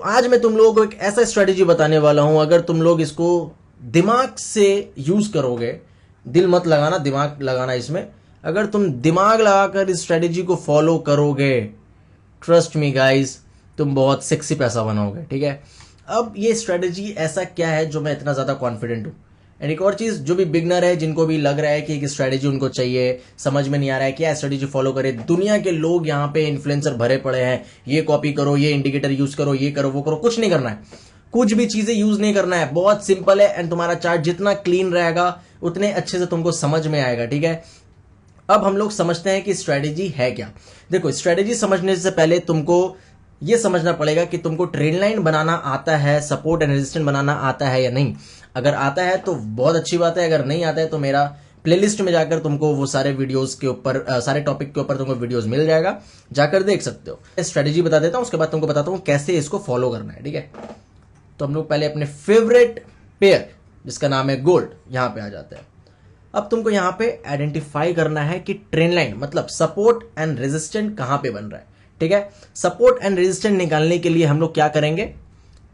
आज मैं तुम लोगों को एक ऐसा स्ट्रेटेजी बताने वाला हूं, अगर तुम लोग इसको दिमाग से यूज करोगे, दिल मत लगाना, दिमाग लगाना इसमें। अगर तुम दिमाग लगाकर इस स्ट्रेटेजी को फॉलो करोगे, ट्रस्ट मी गाइस, तुम बहुत सेक्सी पैसा बनाओगे। ठीक है, अब ये स्ट्रेटेजी ऐसा क्या है जो मैं इतना ज्यादा कॉन्फिडेंट हूं। एंड एक और चीज, जो भी बिगनर है, जिनको भी लग रहा है कि एक स्ट्रेटेजी उनको चाहिए, समझ में नहीं आ रहा है क्या स्ट्रेटेजी फॉलो करे, दुनिया के लोग यहाँ पे इन्फ्लुएंसर भरे पड़े हैं, ये कॉपी करो, ये इंडिकेटर यूज करो, ये करो, वो करो, कुछ नहीं करना है, कुछ भी चीजें यूज नहीं करना है, बहुत सिंपल है। एंड तुम्हारा चार्ट जितना क्लीन रहेगा उतने अच्छे से तुमको समझ में आएगा। ठीक है, अब हम लोग समझते हैं कि स्ट्रेटेजी है क्या। देखो, स्ट्रेटेजी समझने से पहले तुमको यह समझना पड़ेगा कि तुमको ट्रेंड लाइन बनाना आता है, सपोर्ट एंड रेजिस्टेंस बनाना आता है या नहीं। अगर आता है तो बहुत अच्छी बात है, अगर नहीं आता है तो मेरा प्लेलिस्ट में जाकर तुमको वो सारे वीडियोस के ऊपर, सारे टॉपिक के ऊपर तुमको वीडियोस मिल जाएगा, जाकर देख सकते हो। स्ट्रेटेजी बता देता हूं, उसके बाद तुमको बताता हूं कैसे इसको फॉलो करना है। ठीक है, तो हम लोग पहले अपने फेवरेट पेयर जिसका नाम है गोल्ड, यहां पे आ जाते हैं। अब तुमको यहां पे आइडेंटिफाई करना है कि ट्रेंड लाइन मतलब सपोर्ट एंड रेजिस्टेंट कहां पे बन रहा है। ठीक है, सपोर्ट एंड रेजिस्टेंट निकालने के लिए हम लोग क्या करेंगे,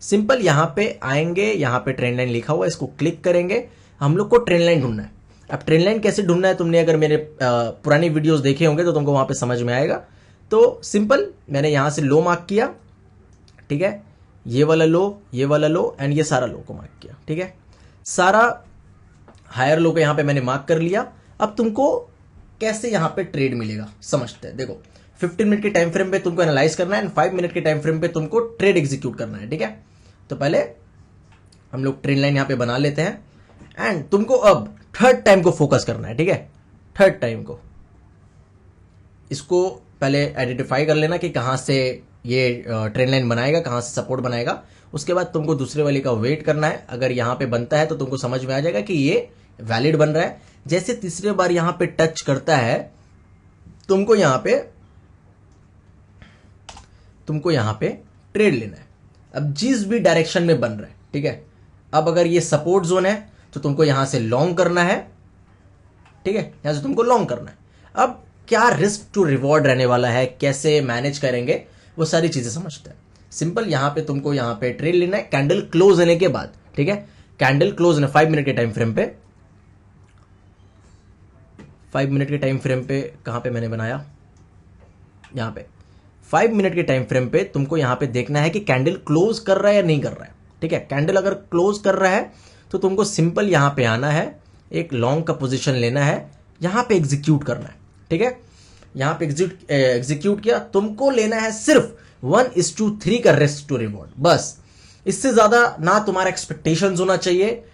सिंपल यहां पे आएंगे, यहां पे ट्रेंड लाइन लिखा हुआ है, इसको क्लिक करेंगे। हम लोग को ट्रेंड लाइन ढूंढना है। अब ट्रेंड लाइन कैसे ढूंढना है, तुमने अगर मेरे पुरानी वीडियोस देखे होंगे तो तुमको वहां पे समझ में आएगा। तो सिंपल मैंने यहां से लो मार्क किया, ठीक है, ये वाला लो, ये वाला लो एंड ये सारा लो को मार्क किया। ठीक है, सारा हायर लो को यहां पे मैंने मार्क कर लिया। अब तुमको कैसे यहां पे ट्रेड मिलेगा समझते हैं। देखो, 15 मिनट के टाइम फ्रेम पे तुमको एनालाइज करना है एंड 5 मिनट के टाइम फ्रेम पे तुमको ट्रेड एग्जीक्यूट करना है। ठीक है, तो पहले हम लोग ट्रेंड लाइन यहां पे बना लेते हैं एंड तुमको अब थर्ड टाइम को फोकस करना है। ठीक है, थर्ड टाइम को, इसको पहले आइडेंटिफाई कर लेना कि कहां से ये ट्रेंड लाइन बनाएगा, कहां से सपोर्ट बनाएगा। उसके बाद तुमको दूसरे वाले का वेट करना है। अगर यहां पे बनता है तो तुमको समझ में आ जाएगा कि ये वैलिड बन रहा है। जैसे तीसरे बार यहां पे टच करता है, तुमको यहां पे ट्रेड लेना है। अब जिस भी डायरेक्शन में बन रहा है, ठीक है, अब अगर ये सपोर्ट जोन है तो तुमको यहां से लॉन्ग करना है। ठीक है, यहां से तुमको लॉन्ग करना है। अब क्या रिस्क टू रिवॉर्ड रहने वाला है, कैसे मैनेज करेंगे, वो सारी चीजें समझते हैं। सिंपल यहां पे तुमको यहां पे ट्रेड लेना है कैंडल क्लोज होने के बाद। ठीक है, कैंडल क्लोज होने 5 मिनट के टाइम फ्रेम पे, 5 मिनट के टाइम फ्रेम पे कहां पे मैंने बनाया, यहां पे 5 मिनट के टाइम फ्रेम पे तुमको यहां पे देखना है कि कैंडल क्लोज कर रहा है या नहीं कर रहा है। ठीक है, कैंडल अगर क्लोज कर रहा है तो तुमको सिंपल यहां पे आना है, एक लॉन्ग का पोजीशन लेना है, यहां पे एग्जीक्यूट करना है। ठीक है, यहां पे एग्जीक्यूट किया, तुमको लेना है सिर्फ 1:3 का रिस्क टू रिवॉर्ड, बस। इससे ज्यादा ना तुम्हारा एक्सपेक्टेशंस होना चाहिए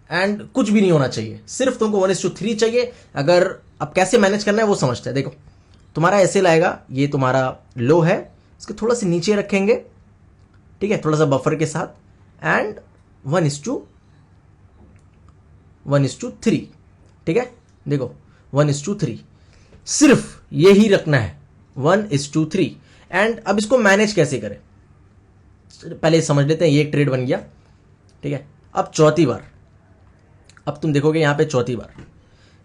एंड कुछ भी नहीं होना चाहिए, सिर्फ तुमको 1:3 चाहिए। अगर अब कैसे मैनेज करना है वो समझते हैं। देखो, तुम्हारा ऐसे लाएगा, ये तुम्हारा लो है, इसको थोड़ा सा नीचे रखेंगे, ठीक है, थोड़ा सा बफर के साथ, एंड 1:3। ठीक है, देखो 1:3, सिर्फ यही रखना है, 1:3। एंड अब इसको मैनेज कैसे करें, पहले समझ लेते हैं। ये एक ट्रेड बन गया। ठीक है, अब चौथी बार, अब तुम देखोगे यहां पे चौथी बार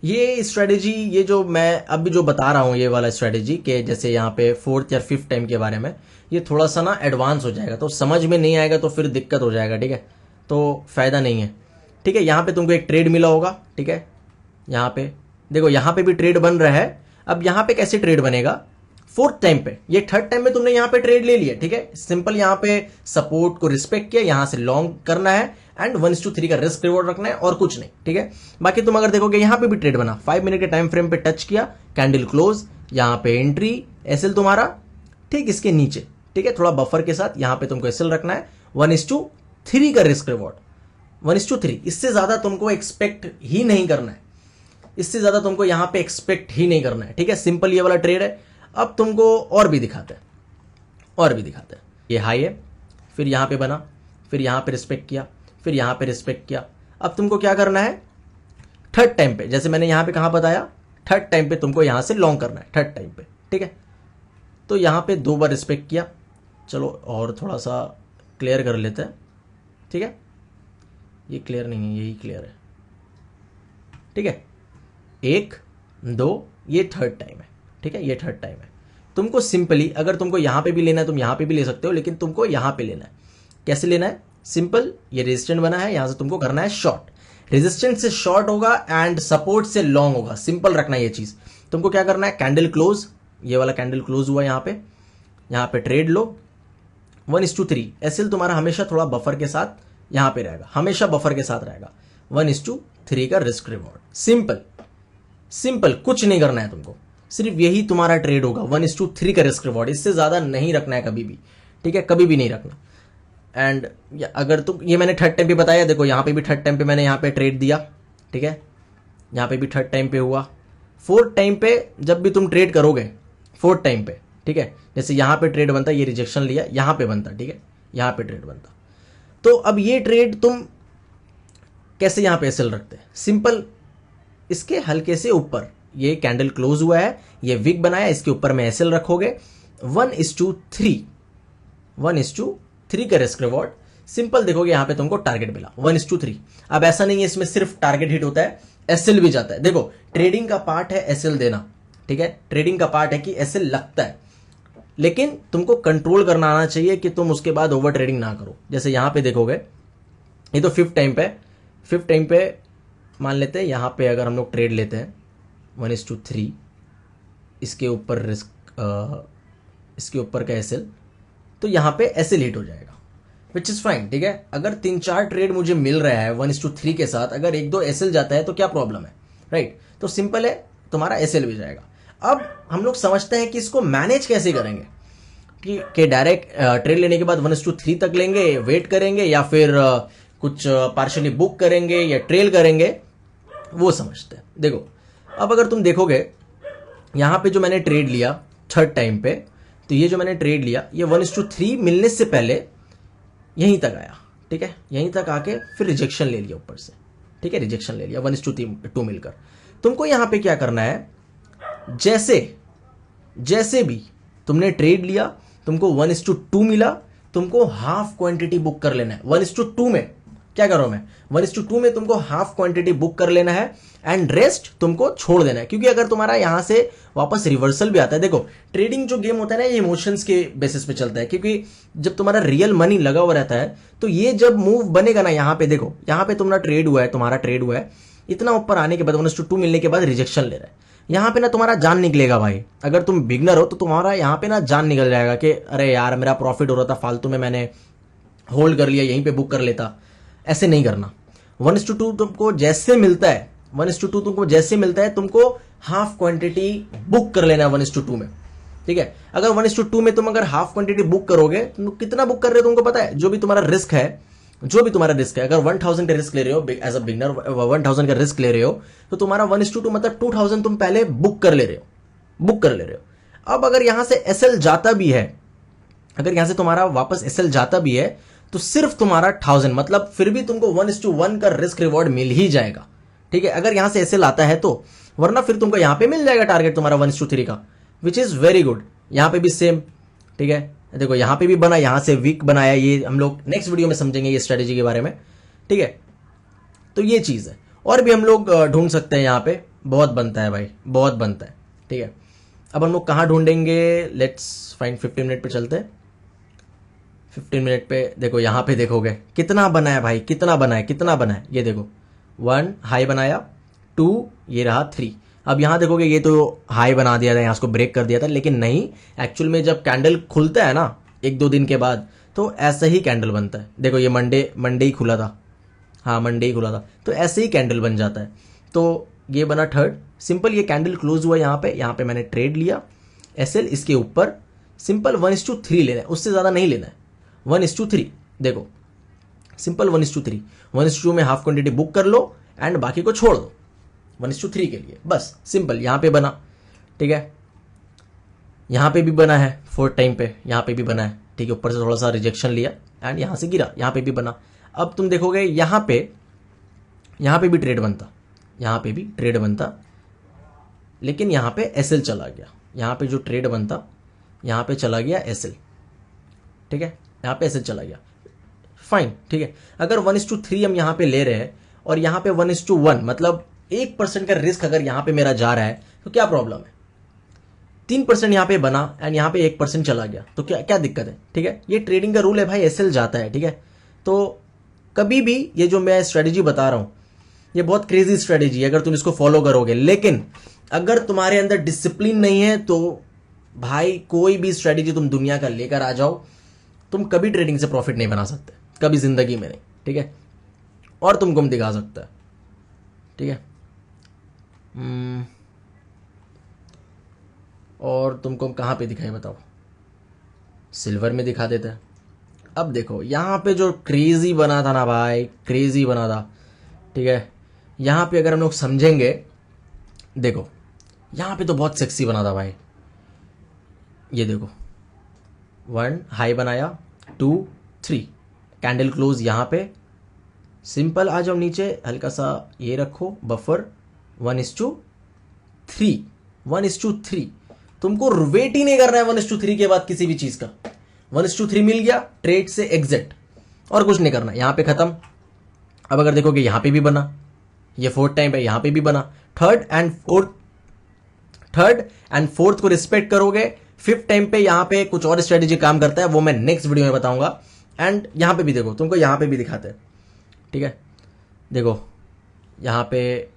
ये स्ट्रेटेजी, ये जो मैं अभी जो बता रहा हूं, ये वाला स्ट्रेटेजी के जैसे यहां पे 4th या 5th टाइम के बारे में, ये थोड़ा सा ना एडवांस हो जाएगा, तो समझ में नहीं आएगा तो फिर दिक्कत हो जाएगा। ठीक है, तो फायदा नहीं है। ठीक है, यहां पे तुमको एक ट्रेड मिला होगा। ठीक है, यहां पे देखो, यहां पे भी ट्रेड बन रहा है। अब यहां पे कैसे ट्रेड बनेगा, 4th टाइम पे, ये 3rd टाइम में तुमने यहां पे ट्रेड ले लिया। ठीक है, सिंपल यहां पे सपोर्ट को रिस्पेक्ट किया, यहां से लॉन्ग करना है एंड 1:3 का रिस्क रिवॉर्ड रखना है और कुछ नहीं। ठीक है, बाकी तुम अगर देखोगे यहां पे भी ट्रेड बना, 5 मिनट के टाइम फ्रेम पे टच किया, कैंडल क्लोज, यहां पे एंट्री, एसएल तुम्हारा ठीक इसके नीचे। ठीक है, थोड़ा बफर के साथ यहां पे तुमको एसएल रखना है, 1:3 का रिस्क रिवॉर्ड, 1:3। इससे ज्यादा तुमको एक्सपेक्ट ही नहीं करना है, इससे ज्यादा तुमको यहां पे एक्सपेक्ट ही नहीं करना है। ठीक है, सिंपल ये वाला ट्रेड है। अब तुमको और भी दिखाते हैं, ये हाई है, फिर यहां पे बना, फिर यहां पे रिस्पेक्ट किया, फिर यहां पे रिस्पेक्ट किया। अब तुमको क्या करना है, 3rd टाइम पे, जैसे मैंने यहां पे कहां बताया, 3rd टाइम पे तुमको यहां से लॉन्ग करना है, 3rd टाइम पे। ठीक है, तो यहां पे 2 बार रिस्पेक्ट किया। चलो और थोड़ा सा क्लियर कर लेते हैं। ठीक है, ये क्लियर नहीं है, यही क्लियर है। ठीक है, 1 2, ये 3rd टाइम है। ठीक है, ये 3rd टाइम है। तुमको सिंपली, अगर तुमको यहां पे भी लेना है तुम यहां पे भी ले सकते हो, लेकिन तुमको यहां पे लेना है। कैसे लेना है, सिंपल, ये रेजिस्टेंट बना है, यहां से तुमको करना है शॉर्ट, रेजिस्टेंट से शॉर्ट होगा एंड सपोर्ट से लॉन्ग होगा, सिंपल रखना ये चीज। तुमको क्या करना है, कैंडल क्लोज, ये वाला कैंडल क्लोज हुआ यहाँ पे ट्रेड लो 1:3। एसएल तुम्हारा हमेशा थोड़ा बफर के साथ यहां पे रहेगा, हमेशा बफर के साथ रहेगा, 1:3 का रिस्क रिवॉर्ड, सिंपल सिंपल, कुछ नहीं करना है तुमको, सिर्फ यही तुम्हारा ट्रेड होगा, 1:3 का रिस्क रिवॉर्ड, इससे ज्यादा नहीं रखना है कभी भी, ठीक है, कभी भी नहीं रखना। एंड अगर तुम, ये मैंने थर्ड टाइम पे बताया, देखो यहाँ पे भी थर्ड टाइम पे मैंने यहाँ पे ट्रेड दिया, ठीक है, यहाँ पे भी थर्ड टाइम पे हुआ, फोर्थ टाइम पे जब भी तुम ट्रेड करोगे, फोर्थ टाइम पे, ठीक है, जैसे यहाँ पे ट्रेड बनता, ये रिजेक्शन लिया, यहाँ पे बनता, ठीक है, यहाँ पे ट्रेड बनता, तो अब ये ट्रेड तुम कैसे यहाँ पे एसएल रखते हैं, सिंपल, इसके हल्के से ऊपर ये कैंडल क्लोज हुआ है, ये विक बनाया, इसके ऊपर में एसएल रखोगे, 1:3 का रिस्क रिवॉर्ड, सिंपल देखोगे यहाँ पे तुमको टारगेट मिला 1:3। अब ऐसा नहीं है इसमें सिर्फ टारगेट हिट होता है, एसएल भी जाता है, देखो ट्रेडिंग का पार्ट है एसएल देना, ठीक है, ट्रेडिंग का पार्ट है कि एसएल लगता है, लेकिन तुमको कंट्रोल करना आना चाहिए कि तुम उसके बाद ओवर ट्रेडिंग ना करो। जैसे यहां पे देखोगे, ये तो फिफ्थ टाइम पे मान लेते हैं, यहां पे अगर हम लोग ट्रेड लेते हैं 1:3, इसके ऊपर रिस्क, इसके ऊपर का एसएल, तो यहां पे एसएल हिट हो जाएगा, विच इज फाइन, ठीक है। अगर 3-4 ट्रेड मुझे मिल रहा है 1:3 के साथ, अगर 1-2 एसएल जाता है तो क्या प्रॉब्लम है, राइट, तो सिंपल है, तुम्हारा एसएल भी जाएगा। अब हम लोग समझते हैं कि इसको मैनेज कैसे करेंगे, कि डायरेक्ट ट्रेड लेने के बाद 1:3 तक लेंगे, वेट करेंगे, या फिर कुछ पार्शियली बुक करेंगे या ट्रेल करेंगे, वो समझते हैं। देखो अब अगर तुम देखोगे यहां पे जो मैंने ट्रेड लिया थर्ड टाइम पे, तो ये जो मैंने ट्रेड लिया ये 1:3 मिलने से पहले यहीं तक आया, ठीक है, यहीं तक आके फिर रिजेक्शन ले लिया ऊपर से, ठीक है, रिजेक्शन ले लिया 1:2 मिलकर। तुमको यहां पे क्या करना है, जैसे भी तुमने ट्रेड लिया, तुमको 1:2 मिला, तुमको हाफ क्वांटिटी बुक कर लेना है। 1:2 में क्या करो, मैं 1:2 में तुमको हाफ क्वांटिटी बुक कर लेना है एंड रेस्ट तुमको छोड़ देना है, क्योंकि अगर तुम्हारा यहां से वापस रिवर्सल भी आता है, देखो ट्रेडिंग जो गेम होता है ना, ये इमोशंस के बेसिस पे चलता है, क्योंकि जब तुम्हारा रियल मनी लगा हुआ रहता है, तो ये जब मूव बनेगा ना, यहां पे देखो, यहां पे तुम्हारा ट्रेड हुआ है, इतना ऊपर आने के बाद 1:2 मिलने के बाद रिजेक्शन ले रहा है, यहां पे ना तुम्हारा जान निकलेगा भाई। अगर तुम बिगनर हो तो तुम्हारा यहां पे ना जान निकल जाएगा कि अरे यार मेरा प्रॉफिट हो रहा था, फालतू में मैंने होल्ड कर लिया, यहीं पे बुक कर लेता। ऐसे नहीं करना। 1:2 तुमको जैसे मिलता है, 1:2 तुमको जैसे मिलता है, तुमको हाफ क्वांटिटी बुक कर लेना है 1:2 में, ठीक है। अगर 1:2 में तुम अगर हाफ क्वांटिटी बुक करोगे, तुम कितना बुक कर रहे हो तुमको पता है, जो भी तुम्हारा रिस्क है, अगर 1000 का रिस्क ले रहे हो एज अ बिगनर, 1000 का रिस्क ले रहे हो, तो तुम्हारा 1:2 मतलब 2000 तुम पहले बुक कर ले रहे हो। अब अगर यहां से एसएल जाता भी है, अगर यहां से तुम्हारा वापस एसएल जाता भी है, तो सिर्फ तुम्हारा 1000, मतलब फिर भी तुमको 1:1 का रिस्क रिवॉर्ड मिल ही जाएगा, ठीक है, अगर यहां से एसएल आता है तो, वरना फिर तुमको यहां पे मिल जाएगा टारगेट तुम्हारा 1:3 का, विच इज वेरी गुड। यहां पे भी सेम, ठीक है, देखो यहां पे भी बना, यहां से वीक बनाया, ये हम लोग नेक्स्ट वीडियो में समझेंगे ये स्ट्रेटेजी के बारे में, ठीक है। तो ये चीज है, और भी हम लोग ढूंढ सकते हैं, यहां पे बहुत बनता है भाई, बहुत बनता है, ठीक है। अब हम लोग कहां ढूंढेंगे, लेट्स फाइंड 15 मिनट पे चलते हैं। 15 मिनट पे देखो, यहां पे देखोगे कितना बना है भाई, कितना बना है, ये देखो 1 हाई बनाया, 2 ये रहा 3। अब यहां देखोगे ये तो हाई बना दिया था, यहां उसको ब्रेक कर दिया था, लेकिन नहीं, एक्चुअल में जब कैंडल खुलता है ना 1-2 दिन के बाद, तो ऐसा ही कैंडल बनता है। देखो ये मंडे ही खुला था, हाँ मंडे ही खुला था, तो ऐसे ही कैंडल बन जाता है। तो ये बना थर्ड, सिंपल, ये कैंडल क्लोज हुआ यहाँ पे मैंने ट्रेड लिया, एसएल इसके ऊपर, सिंपल 1:3 लेना है, उससे ज्यादा नहीं लेना है, 1:3, देखो सिंपल 1:3, 1:2 में हाफ क्वांटिटी बुक कर लो एंड बाकी को छोड़ दो 1:3 के लिए, बस सिंपल। यहां पे बना, ठीक है, यहां पे भी बना है फोर्थ टाइम पे, यहां पे भी बना है, ठीक है, ऊपर से थोड़ा सा रिजेक्शन लिया एंड यहां से गिरा, यहां पे भी बना। अब तुम देखोगे यहां पे भी ट्रेड बनता, लेकिन यहां पे एसएल चला गया, यहां पे जो ट्रेड बनता यहां पे चला गया एसएल, ठीक है, यहां पे एसएल चला गया, फाइन, ठीक है। अगर 1:3 हम यहां पे ले रहे हैं और यहां पे 1:1, मतलब 1% का रिस्क अगर यहां पे मेरा जा रहा है, तो क्या प्रॉब्लम है, 3% यहाँ पे बना एंड यहाँ पे 1% चला गया, तो क्या क्या दिक्कत है? ठीक है, ये ट्रेडिंग का रूल है भाई, एसएल जाता है। ठीक है, तो कभी भी ये जो मैं स्ट्रेटेजी बता रहा हूँ ये बहुत क्रेजी स्ट्रेटेजी है अगर तुम इसको फॉलो करोगे, लेकिन अगर तुम्हारे अंदर डिसिप्लिन नहीं है तो भाई कोई भी स्ट्रेटेजी तुम दुनिया का लेकर आ जाओ, तुम कभी ट्रेडिंग से प्रॉफिट नहीं बना सकते, कभी जिंदगी में नहीं। ठीक है, और तुमको हम दिखा सकता है। ठीक है, और तुमको हम कहाँ पे दिखाए बताओ? सिल्वर में दिखा देते हैं। अब देखो यहाँ पे जो क्रेजी बना था ना भाई, क्रेजी बना था। ठीक है, यहाँ पे अगर हम लोग समझेंगे, देखो यहाँ पे तो बहुत सेक्सी बना था भाई। ये देखो 1 हाई बनाया, 2 3 कैंडल क्लोज यहाँ पे, सिंपल आ जाओ नीचे, हल्का सा ये रखो बफर, 1:3 1:3। तुमको वेट ही नहीं करना है 1:3 के बाद किसी भी चीज का। 1:3 मिल गया, ट्रेड से एग्जिट, और कुछ नहीं करना, यहां पे खत्म। अब अगर देखोगे यहां पे भी बना, ये 4th टाइम है, यहां पे भी बना, थर्ड एंड फोर्थ को रिस्पेक्ट करोगे, 5th टाइम पे यहां पे कुछ और स्ट्रेटेजी काम करता है, वो मैं नेक्स्ट वीडियो में बताऊंगा। एंड यहां पे भी देखो, तुमको यहां पे भी दिखाते हैं। ठीक है, देखो यहां पे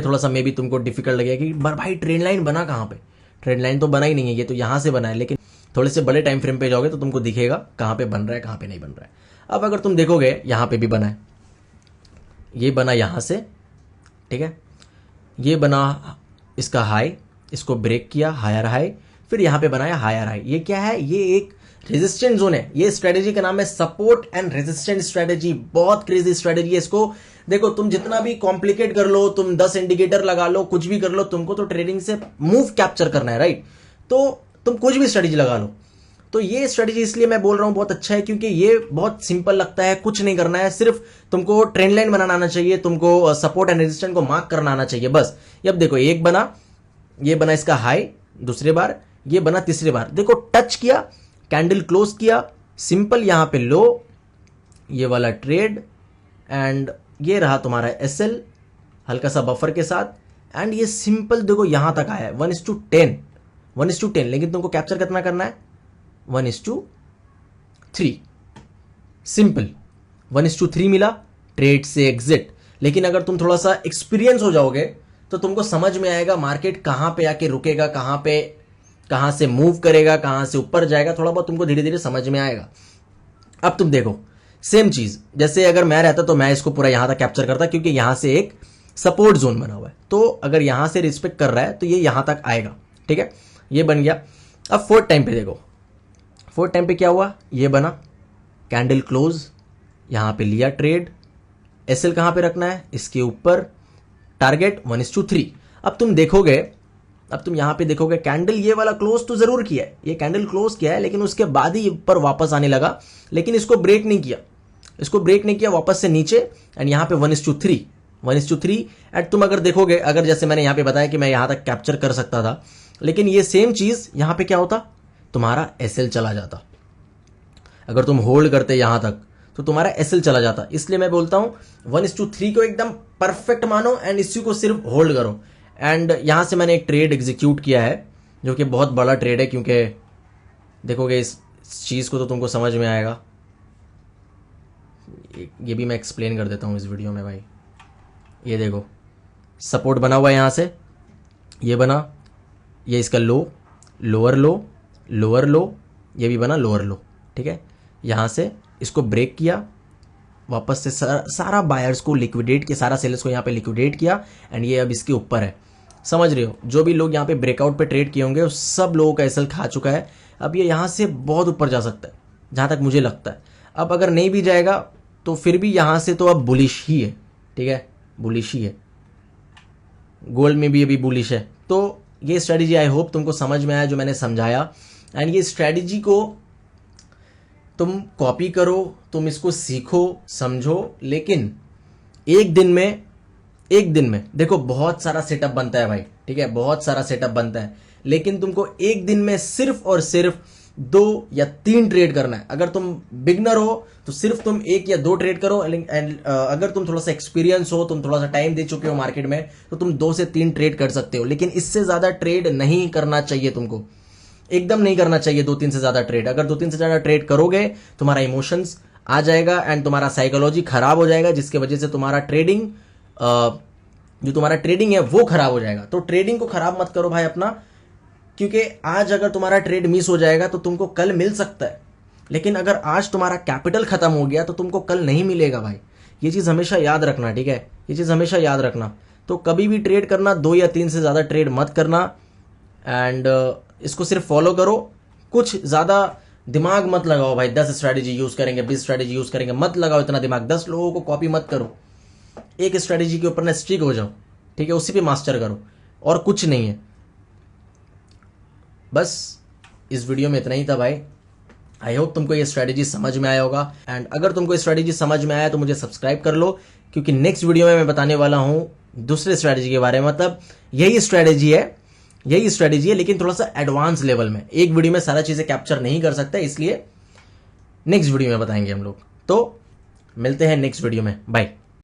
थोड़ा सा मे भी तुमको डिफिकल्ट लगेगा कि भाई ट्रेंड लाइन बना कहां पे? ट्रेंड लाइन तो बना ही नहीं है, ये तो यहां से बना है, लेकिन थोड़े से बड़े टाइम फ्रेम पे जाओगे तो तुमको दिखेगा कहां पे बन रहा है, कहां पे नहीं बन रहा है। अब अगर तुम देखोगे यहां पे भी बना है, ये बना यहां से, ठीक है, ये बना इसका हाई, इसको ब्रेक किया, हायर हाई, फिर यहां पे बनाया हायर हाई। ये क्या है? ये एक रेजिस्टेंट जोन है। ये स्ट्रेटेजी का नाम है सपोर्ट एंड रेजिस्टेंट स्ट्रेटेजी। बहुत क्रेजी स्ट्रेटेजी है। इसको देखो, तुम जितना भी कॉम्प्लिकेट कर लो, तुम 10 इंडिकेटर लगा लो, कुछ भी कर लो, तुमको तो ट्रेडिंग से मूव कैप्चर करना है, राइट? तो तुम कुछ भी स्ट्रेटेजी लगा लो। तो ये स्ट्रेटेजी इसलिए मैं बोल रहा हूं बहुत अच्छा है, क्योंकि ये बहुत सिंपल लगता है, कुछ नहीं करना है, सिर्फ तुमको ट्रेंड लाइन बनाना आना चाहिए, तुमको सपोर्ट एंड रेजिस्टेंट को मार्क करना आना चाहिए, बस। अब देखो एक बना, ये बना इसका हाई दूसरे बार, ये बना तीसरे बार, देखो टच किया, कैंडल क्लोज किया, सिंपल यहां पे लो, ये वाला ट्रेड, एंड ये रहा तुम्हारा एसएल हल्का सा बफर के साथ, एंड ये सिंपल देखो यहां तक आया है 1:10 1:10, लेकिन तुमको कैप्चर कितना करना है? 1:3, सिंपल 1:3 मिला, ट्रेड से एग्जिट। लेकिन अगर तुम थोड़ा सा एक्सपीरियंस हो जाओगे तो तुमको समझ में आएगा मार्केट कहां पे आके रुकेगा, कहां से मूव करेगा, कहां से ऊपर जाएगा, थोड़ा बहुत तुमको धीरे धीरे समझ में आएगा। अब तुम देखो सेम चीज, जैसे अगर मैं रहता तो मैं इसको पूरा यहां तक कैप्चर करता, क्योंकि यहां से एक सपोर्ट जोन बना हुआ है, तो अगर यहां से रिस्पेक्ट कर रहा है तो ये यहां तक आएगा। ठीक है, ये बन गया। अब 4th टाइम पे देखो, 4th टाइम पे क्या हुआ? ये बना, कैंडल क्लोज, यहां पे लिया ट्रेड, एसएल कहां पे रखना है? इसके ऊपर, टारगेट 1:3। अब तुम देखोगे, अब तुम यहां पे देखोगे कैंडल ये वाला क्लोज तो जरूर किया है, ये कैंडल क्लोज किया है, लेकिन उसके बाद ही ऊपर वापस आने लगा, लेकिन इसको ब्रेक नहीं किया, वापस से नीचे, एंड यहां पे 1:3 एंड तुम अगर देखोगे, अगर जैसे मैंने यहां पे बताया कि मैं यहां तक कैप्चर कर सकता था, लेकिन ये सेम चीज यहां पे क्या होता? तुम्हारा एसएल चला जाता। अगर तुम होल्ड करते यहां तक तो तुम्हारा एसएल चला जाता। इसलिए मैं बोलता हूं 1:3 को एकदम परफेक्ट मानो एंड इसी को सिर्फ होल्ड करो। एंड यहां से मैंने एक ट्रेड एग्जीक्यूट किया है जो कि बहुत बड़ा ट्रेड है, क्योंकि देखोगे इस चीज को तो तुमको समझ में आएगा। ये भी मैं एक्सप्लेन कर देता हूं इस वीडियो में भाई। ये देखो सपोर्ट बना हुआ है, यहां से ये बना, ये इसका लो, लोअर लो, ये भी बना लोअर लो। ठीक है, यहां से इसको ब्रेक किया, वापस से सारा बायर्स को लिक्विडेट किया, सारा सेलर्स को यहाँ पे लिक्विडेट किया, एंड ये अब इसके ऊपर है। समझ रहे हो? जो भी लोग यहाँ पे ब्रेकआउट पे ट्रेड किए होंगे सब लोगों का एसएल खा चुका है। अब ये यहाँ से बहुत ऊपर जा सकता है, जहाँ तक मुझे लगता है। अब अगर नहीं भी जाएगा तो फिर भी यहाँ से तो अब बुलिश ही है। ठीक है, बुलिश ही है, गोल्ड में भी अभी बुलिश है। तो ये स्ट्रेटेजी आई होप तुमको समझ में आया जो मैंने समझाया, एंड ये स्ट्रेटेजी को तुम कॉपी करो, तुम इसको सीखो, समझो, लेकिन एक दिन में देखो बहुत सारा सेटअप बनता है भाई। ठीक है, बहुत सारा सेटअप बनता है, लेकिन तुमको एक दिन में सिर्फ और सिर्फ 2 या 3 ट्रेड करना है। अगर तुम बिगनर हो तो सिर्फ तुम 1 या 2 ट्रेड करो, एंड अगर तुम थोड़ा सा एक्सपीरियंस हो, तुम थोड़ा सा टाइम दे चुके हो मार्केट में, तो तुम 2 से 3 ट्रेड कर सकते हो। लेकिन इससे ज्यादा ट्रेड नहीं करना चाहिए तुमको, एकदम नहीं करना चाहिए 2-3 से ज्यादा ट्रेड। अगर 2-3 से ज्यादा ट्रेड करोगे तुम्हारा इमोशंस आ जाएगा एंड तुम्हारा साइकोलॉजी खराब हो जाएगा, जिसके वजह से तुम्हारा ट्रेडिंग जो तुम्हारा ट्रेडिंग है वो खराब हो जाएगा। तो ट्रेडिंग को खराब मत करो भाई अपना, क्योंकि आज अगर तुम्हारा ट्रेड मिस हो जाएगा तो तुमको कल मिल सकता है, लेकिन अगर आज तुम्हारा कैपिटल खत्म हो गया तो तुमको कल नहीं मिलेगा भाई। ये चीज हमेशा याद रखना, ठीक है, ये चीज हमेशा याद रखना। तो कभी भी ट्रेड करना 2 या 3 से ज्यादा ट्रेड मत करना, एंड इसको सिर्फ फॉलो करो। कुछ ज्यादा दिमाग मत लगाओ भाई, 10 स्ट्रैटेजी यूज करेंगे, 20 स्ट्रैटेजी यूज करेंगे, मत लगाओ इतना दिमाग। 10 लोगों को कॉपी मत करो, एक स्ट्रैटेजी के ऊपर ना स्टिक हो जाओ, ठीक है, उसी पे मास्टर करो, और कुछ नहीं है। बस इस वीडियो में इतना ही था भाई। आई होप तुमको ये स्ट्रैटेजी समझ में आया होगा, एंड अगर तुमको ये स्ट्रैटेजी समझ में आया तो मुझे सब्सक्राइब कर लो, क्योंकि नेक्स्ट वीडियो में मैं बताने वाला हूं दूसरे स्ट्रैटेजी के बारे में। मतलब यही स्ट्रैटेजी है, लेकिन थोड़ा सा एडवांस लेवल में। एक वीडियो में सारा चीजें कैप्चर नहीं कर सकता, इसलिए नेक्स्ट वीडियो में बताएंगे हम लोग। तो मिलते हैं नेक्स्ट वीडियो में, बाय।